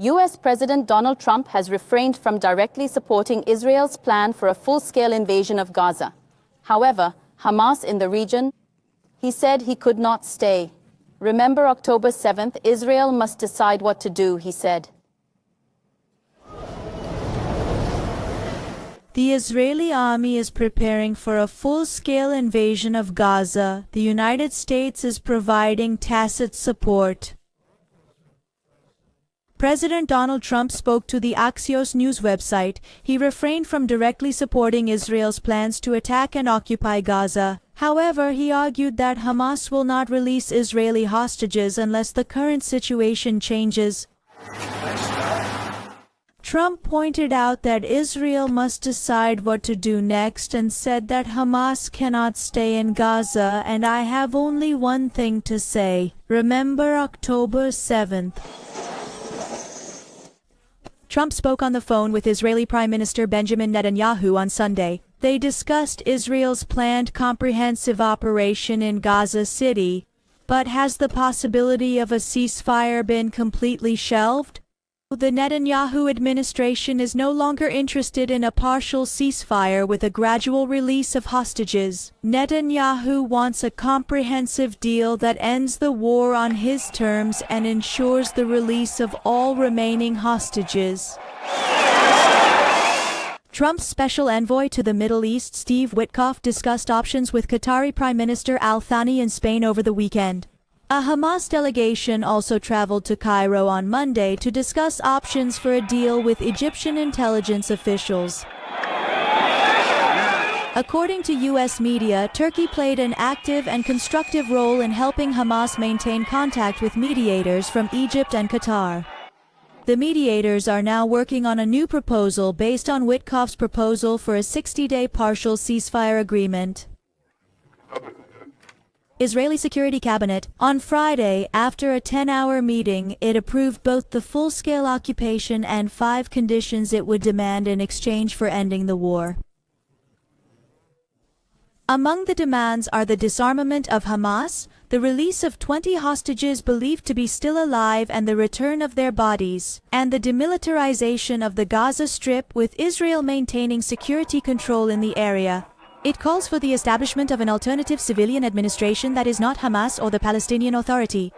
US President Donald Trump has refrained from directly supporting Israel's plan for a full-scale invasion of Gaza. However, Hamas in the region, he said he could not stay. Remember October 7th, Israel must decide what to do, he said. The Israeli army is preparing for a full-scale invasion of Gaza. The United States is providing tacit support. President Donald Trump spoke to the Axios news website. He refrained from directly supporting Israel's plans to attack and occupy Gaza. However, he argued that Hamas will not release Israeli hostages unless the current situation changes. Trump pointed out that Israel must decide what to do next and said that Hamas cannot stay in Gaza, and I have only one thing to say. Remember October 7th. Trump spoke on the phone with Israeli Prime Minister Benjamin Netanyahu on Sunday. They discussed Israel's planned comprehensive operation in Gaza City. But has the possibility of a ceasefire been completely shelved? The Netanyahu administration is no longer interested in a partial ceasefire with a gradual release of hostages. Netanyahu wants a comprehensive deal that ends the war on his terms and ensures the release of all remaining hostages. Trump's special envoy to the Middle East, Steve Witkoff, discussed options with Qatari Prime Minister Al Thani in Spain over the weekend. A Hamas delegation also traveled to Cairo on Monday to discuss options for a deal with Egyptian intelligence officials. According to U.S. media, Turkey played an active and constructive role in helping Hamas maintain contact with mediators from Egypt and Qatar. The mediators are now working on a new proposal based on Witkoff's proposal for a 60-day partial ceasefire agreement. Israeli Security Cabinet. On Friday, after a 10-hour meeting, it approved both the full-scale occupation and 5 conditions it would demand in exchange for ending the war. Among the demands are the disarmament of Hamas, the release of 20 hostages believed to be still alive and the return of their bodies, and the demilitarization of the Gaza Strip, with Israel maintaining security control in the area. It calls for the establishment of an alternative civilian administration that is not Hamas or the Palestinian Authority.